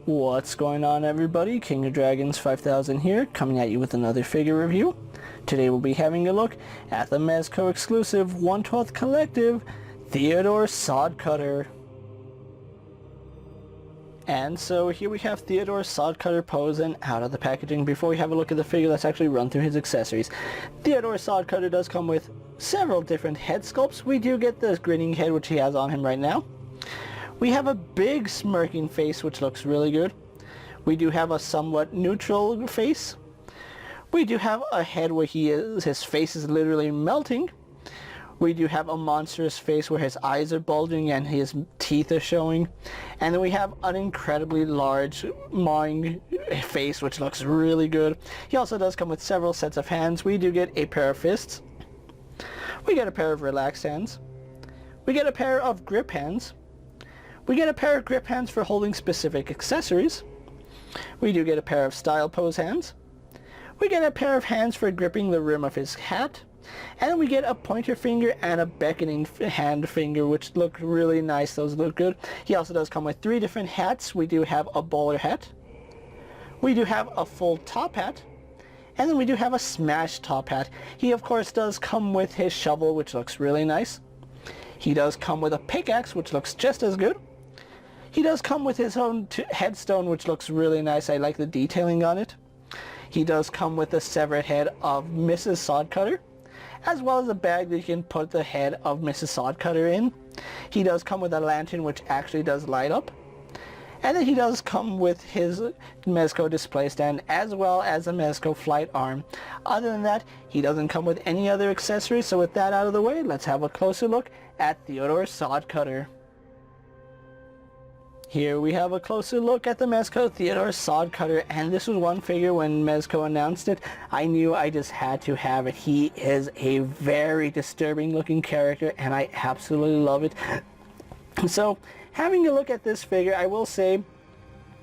What's going on, everybody? King of Dragons 5000 here, coming at you with another figure review. Today we'll be having a look at the Mezco exclusive 1/12 collective Theodore Sodcutter. And so here we have Theodore Sodcutter posing out of the packaging. Before we have a look at the figure, let's actually run through his accessories. Theodore Sodcutter does come with several different head sculpts. We do get this grinning head, which he has on him right now. We have a big smirking face, which looks really good. We do have a somewhat neutral face. We do have a head where his face is literally melting. We do have a monstrous face where his eyes are bulging and his teeth are showing. And then we have an incredibly large mawing face, which looks really good. He also does come with several sets of hands. We do get a pair of fists. We get a pair of relaxed hands. We get a pair of grip hands. We get a pair of grip hands for holding specific accessories. We do get a pair of style pose hands. We get a pair of hands for gripping the rim of his hat. And then we get a pointer finger and a beckoning hand finger, which look really nice. Those look good. He also does come with 3 different hats. We do have a bowler hat. We do have a full top hat. And then we do have a smash top hat. He of course does come with his shovel, which looks really nice. He does come with a pickaxe, which looks just as good. He does come with his own headstone, which looks really nice. I like the detailing on it. He does come with the severed head of Mrs. Sodcutter, as well as a bag that you can put the head of Mrs. Sodcutter in. He does come with a lantern, which actually does light up. And then he does come with his Mezco display stand, as well as a Mezco flight arm. Other than that, he doesn't come with any other accessories. So with that out of the way, let's have a closer look at Theodore Sodcutter. Here we have a closer look at the Mezco Theodore Sodcutter, and this was one figure when Mezco announced it, I knew I just had to have it. He is a very disturbing looking character and I absolutely love it. So having a look at this figure, I will say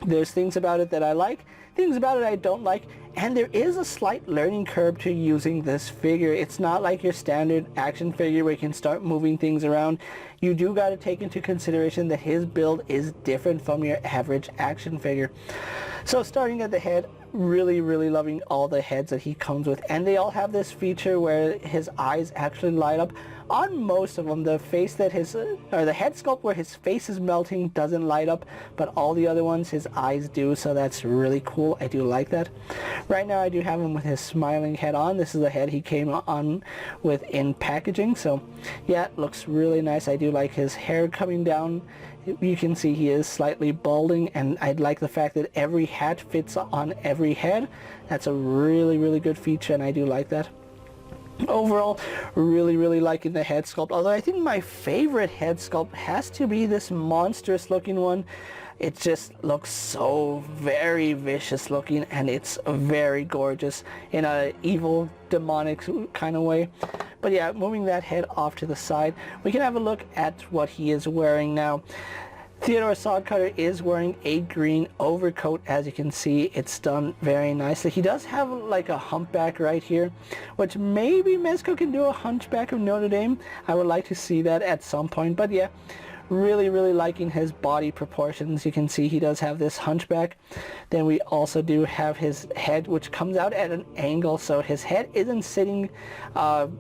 there's things about it that I like, things about it I don't like, and there is a slight learning curve to using this figure. It's not like your standard action figure where you can start moving things around. You do got to take into consideration that his build is different from your average action figure. So starting at the head, really loving all the heads that he comes with, and they all have this feature where his eyes actually light up. On most of them, the face that the head sculpt where his face is melting doesn't light up, but all the other ones his eyes do, so that's really cool. I do like that. Right now I do have him with his smiling head on. This is the head he came on with in packaging, so yeah, it looks really nice. I do like his hair coming down. You can see he is slightly balding, and I like the fact that every hat fits on every head. That's a really good feature, and I do like that. Overall, really liking the head sculpt, although I think my favorite head sculpt has to be this monstrous looking one. It just looks so very vicious looking, and it's very gorgeous in a evil demonic kind of way. But yeah, moving that head off to the side, we can have a look at what he is wearing now. Theodore Sodcutter is wearing a green overcoat. As you can see, it's done very nicely. He does have like a humpback right here, which maybe Mezco can do a hunchback of Notre Dame. I would like to see that at some point, but yeah, really liking his body proportions. You can see he does have this hunchback. Then we also do have his head, which comes out at an angle, so his head isn't sitting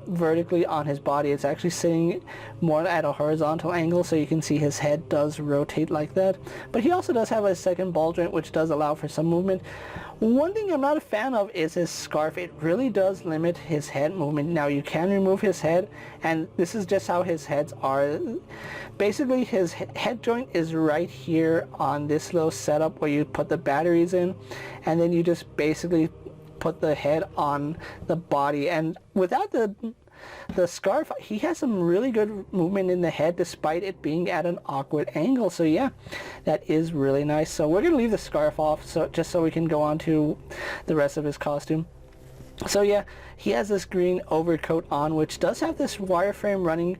vertically on his body. It's actually sitting more at a horizontal angle, so you can see his head does rotate like that. But he also does have a second ball joint, which does allow for some movement. One thing I'm not a fan of is his scarf. It really does limit his head movement. Now you can remove his head, and this is just how his heads are. Basically his head joint is right here on this little setup where you put the batteries in, and then you just basically put the head on the body, and without the scarf he has some really good movement in the head despite it being at an awkward angle. So yeah, that is really nice. So we're gonna leave the scarf off just so we can go on to the rest of his costume. So yeah, he has this green overcoat on, which does have this wireframe running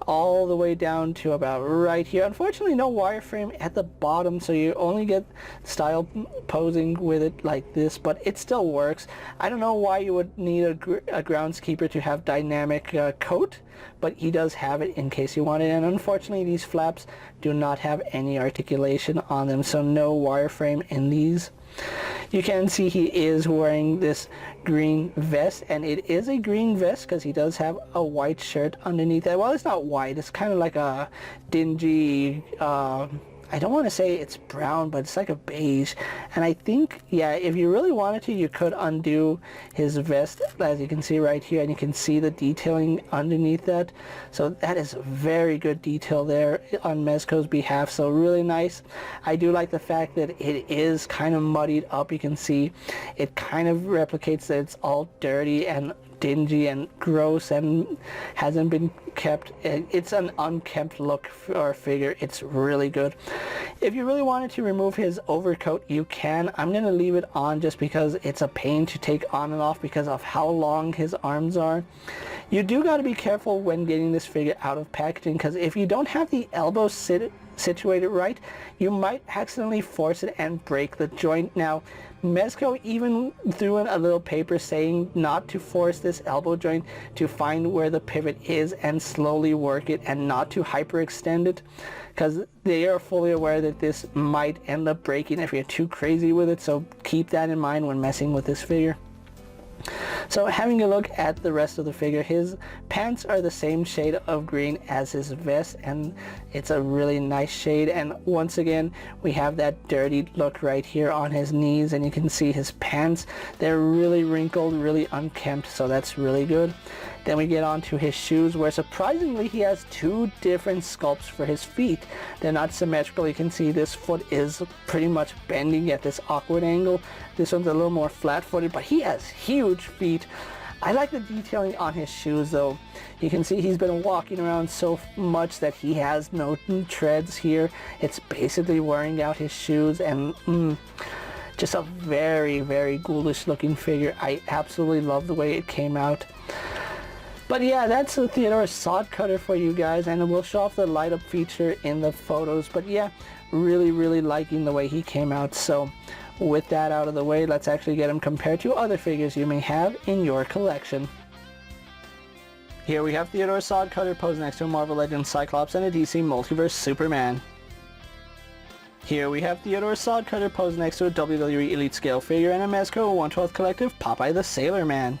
all the way down to about right here. Unfortunately, no wireframe at the bottom, so you only get style posing with it like this, but it still works. I don't know why you would need a groundskeeper to have dynamic coat, but he does have it in case you want it. And unfortunately, these flaps do not have any articulation on them, so no wireframe in these. You can see he is wearing this green vest, and it is a green vest because he does have a white shirt underneath that. Well, it's not white, it's kind of like a dingy, I don't want to say it's brown, but it's like a beige. And I think, yeah, if you really wanted to, you could undo his vest, as you can see right here, and you can see the detailing underneath that. So that is very good detail there on Mezco's behalf, so really nice. I do like the fact that it is kind of muddied up. You can see it kind of replicates that it's all dirty and dingy and gross and hasn't been kept. It's an unkempt look for a figure. It's really good. If you really wanted to remove his overcoat, you can. I'm going to leave it on just because it's a pain to take on and off because of how long his arms are. You do got to be careful when getting this figure out of packaging, because if you don't have the elbow situated right, you might accidentally force it and break the joint. Now, Mezco even threw in a little paper saying not to force this elbow joint, to find where the pivot is and slowly work it, and not to hyperextend it, because they are fully aware that this might end up breaking if you're too crazy with it. So keep that in mind when messing with this figure. So having a look at the rest of the figure, his pants are the same shade of green as his vest, and it's a really nice shade. And once again, we have that dirty look right here on his knees, and you can see his pants, they're really wrinkled, really unkempt, so that's really good. Then we get on to his shoes, where surprisingly he has two different sculpts for his feet. They're not symmetrical. You can see this foot is pretty much bending at this awkward angle. This one's a little more flat-footed, but he has huge feet. I like the detailing on his shoes though. You can see he's been walking around so much that he has no treads here. It's basically wearing out his shoes, and just a very, very ghoulish looking figure. I absolutely love the way it came out. But yeah, that's the Theodore Sodcutter for you guys, and we'll show off the light up feature in the photos. But yeah, really, really liking the way he came out. So with that out of the way, let's actually get him compared to other figures you may have in your collection. Here we have Theodore Sodcutter posed next to a Marvel Legends Cyclops and a DC Multiverse Superman. Here we have Theodore Sodcutter posed next to a WWE Elite Scale figure and a Mezco 1/12 Collective Popeye the Sailor Man.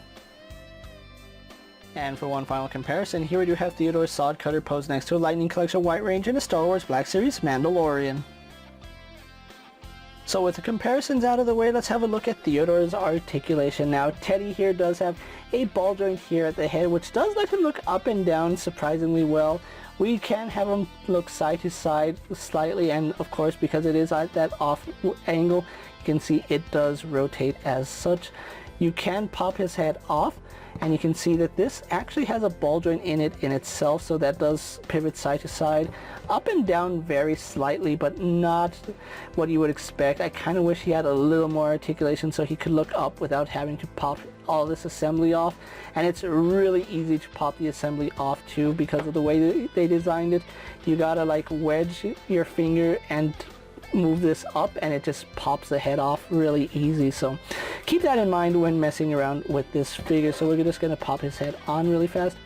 And for one final comparison, here we do have Theodore Sodcutter posed next to a Lightning Collection White Range and a Star Wars Black Series Mandalorian. So with the comparisons out of the way, let's have a look at Theodore's articulation. Now, Teddy here does have a ball joint here at the head, which does let him look up and down surprisingly well. We can have him look side to side slightly, and of course, because it is at that off angle, you can see it does rotate as such. You can pop his head off, and you can see that this actually has a ball joint in it in itself, so that does pivot side to side, up and down very slightly, but not what you would expect. I kind of wish he had a little more articulation so he could look up without having to pop all this assembly off. And it's really easy to pop the assembly off too, because of the way they designed it. You gotta like wedge your finger and move this up, and it just pops the head off really easy. So keep that in mind when messing around with this figure. So we're just going to pop his head on really fast.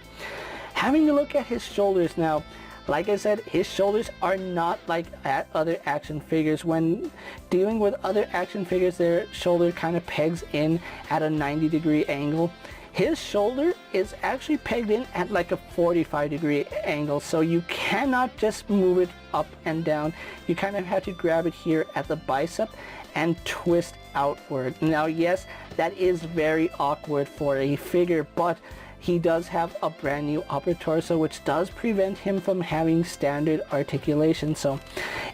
Having a look at his shoulders now, like I said, his shoulders are not like at other action figures. When dealing with other action figures, their shoulder kind of pegs in at a 90-degree angle. His shoulder is actually pegged in at like a 45-degree angle, so you cannot just move it up and down. You kind of have to grab it here at the bicep and twist outward. Now yes, that is very awkward for a figure, but he does have a brand new upper torso, which does prevent him from having standard articulation. So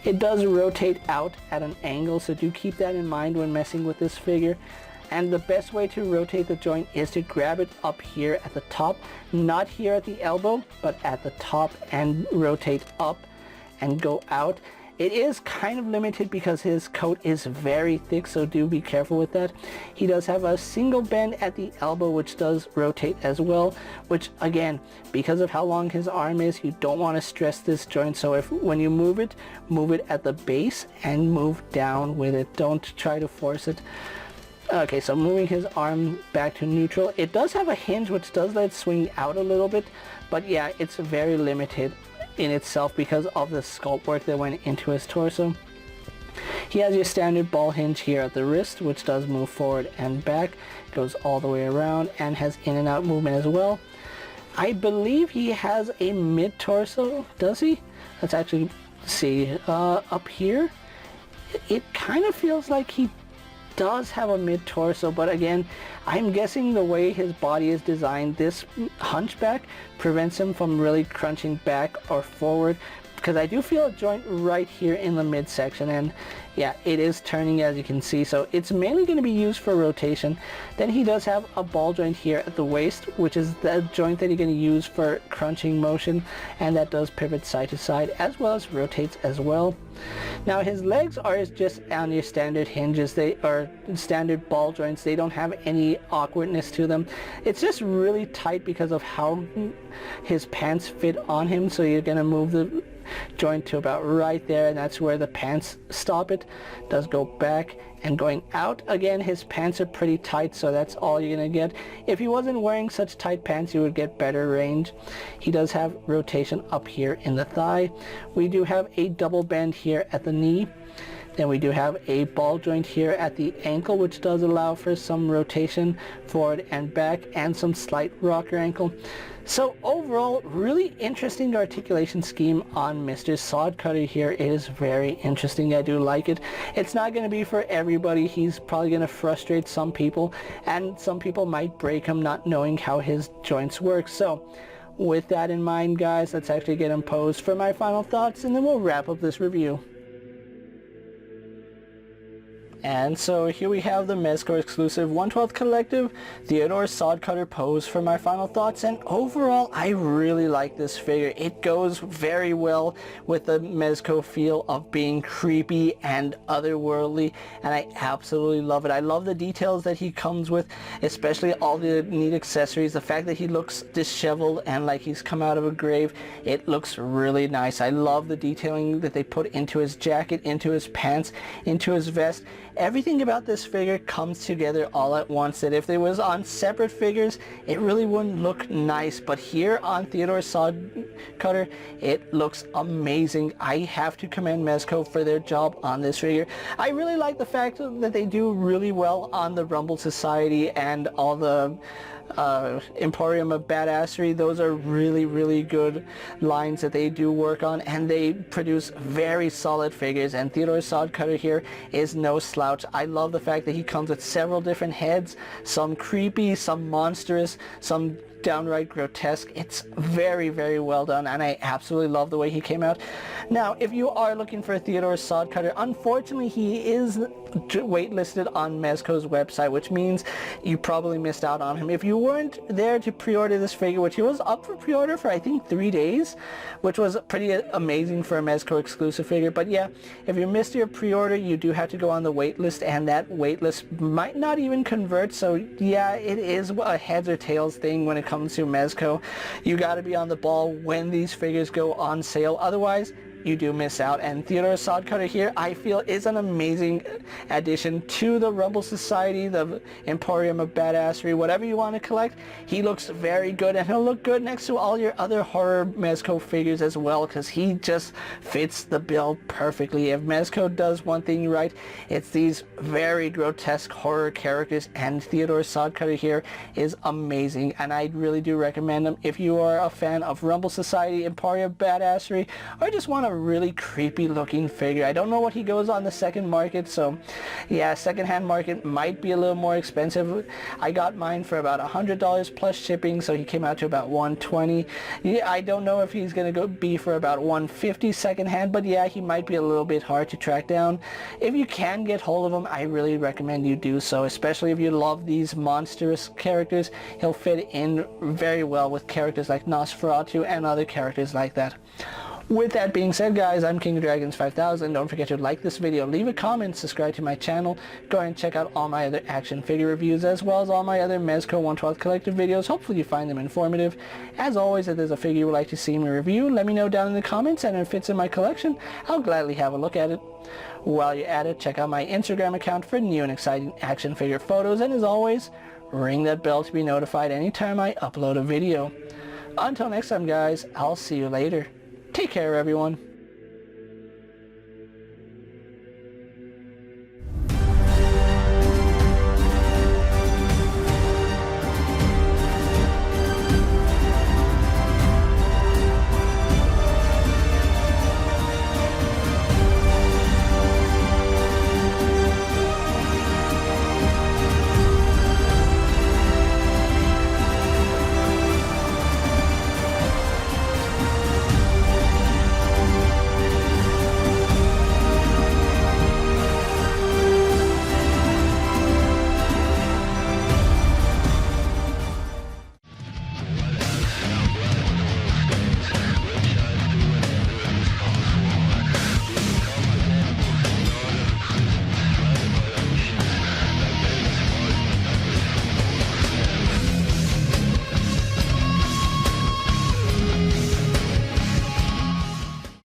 it does rotate out at an angle, so do keep that in mind when messing with this figure. And the best way to rotate the joint is to grab it up here at the top, not here at the elbow, but at the top, and rotate up and go out. It is kind of limited because his coat is very thick, so do be careful with that. He does have a single bend at the elbow, which does rotate as well, which again, because of how long his arm is, you don't want to stress this joint. So if when you move it at the base and move down with it. Don't try to force it. Okay, so moving his arm back to neutral. It does have a hinge which does let it swing out a little bit, but yeah, it's very limited in itself because of the sculpt work that went into his torso. He has your standard ball hinge here at the wrist, which does move forward and back, goes all the way around, and has in and out movement as well. I believe he has a mid-torso, does he? Let's actually see. Up here, it kind of feels like he does have a mid-torso, but again, I'm guessing the way his body is designed, this hunchback prevents him from really crunching back or forward, because I do feel a joint right here in the midsection, and yeah, it is turning, as you can see, so it's mainly going to be used for rotation. Then he does have a ball joint here at the waist, which is the joint that you're going to use for crunching motion, and that does pivot side to side as well as rotates as well. Now his legs are just on your standard hinges. They are standard ball joints. They don't have any awkwardness to them. It's just really tight because of how his pants fit on him, so you're going to move the joint to about right there, and that's where the pants stop. It does go back and going out again. His pants are pretty tight, so that's all you're gonna get. If he wasn't wearing such tight pants, you would get better range. He does have rotation up here in the thigh. We do have a double bend here at the knee. Then we do have a ball joint here at the ankle, which does allow for some rotation forward and back and some slight rocker ankle. So overall, really interesting articulation scheme on Mr. Sodcutter here. It is very interesting. I do like it. It's not going to be for everybody. He's probably going to frustrate some people, and some people might break him not knowing how his joints work. So with that in mind, guys, let's actually get him posed for my final thoughts, and then we'll wrap up this review. And so here we have the Mezco exclusive 1/12 collective Theodore Sodcutter pose for my final thoughts, and overall I really like this figure. It goes very well with the Mezco feel of being creepy and otherworldly, and I absolutely love it. I love the details that he comes with, especially all the neat accessories. The fact that he looks disheveled and like he's come out of a grave, it looks really nice. I love the detailing that they put into his jacket, into his pants, into his vest. Everything about this figure comes together all at once, that if it was on separate figures, it really wouldn't look nice, but here on Theodore Sodcutter, it looks amazing. I have to commend Mezco for their job on this figure. I really like the fact that they do really well on the Rumble Society and all the Emporium of Badassery. Those are really good lines that they do work on, and they produce very solid figures, and Theodore Sodcutter here is no slouch. I love the fact that he comes with several different heads, some creepy, some monstrous, some downright grotesque. It's very well done, and I absolutely love the way he came out. Now, if you are looking for Theodore Sodcutter, unfortunately he is waitlisted on Mezco's website, which means you probably missed out on him. If you weren't there to pre-order this figure, which he was up for pre-order for I think 3 days, which was pretty amazing for a Mezco exclusive figure. But yeah, if you missed your pre-order, you do have to go on the wait list, and that wait list might not even convert. So yeah, it is a heads or tails thing when it comes to Mezco. You got to be on the ball when these figures go on sale, otherwise you do miss out. And Theodore Sodcutter here, I feel, is an amazing addition to the Rumble Society, the Emporium of Badassery, whatever you want to collect. He looks very good, and he'll look good next to all your other horror Mezco figures as well, because he just fits the bill perfectly. If Mezco does one thing right, it's these very grotesque horror characters, and Theodore Sodcutter here is amazing, and I really do recommend him if you are a fan of Rumble Society, Emporium of Badassery, or just want to a really creepy looking figure. I don't know what he goes on the second market, so yeah, secondhand market might be a little more expensive. I got mine for about $100 plus shipping, so he came out to about $120. Yeah, I don't know if he's gonna be for about $150 secondhand, but yeah, he might be a little bit hard to track down. If you can get hold of him, I really recommend you do so, especially if you love these monstrous characters. He'll fit in very well with characters like Nosferatu and other characters like that. With that being said, guys, I'm KingofDragons 5000. Don't forget to like this video, leave a comment, subscribe to my channel. Go ahead and check out all my other action figure reviews as well as all my other Mezco 1/12 collective videos. Hopefully you find them informative. As always, if there's a figure you would like to see me review, let me know down in the comments, and if it fits in my collection, I'll gladly have a look at it. While you're at it, check out my Instagram account for new and exciting action figure photos, and as always, ring that bell to be notified anytime I upload a video. Until next time, guys, I'll see you later. Take care, everyone.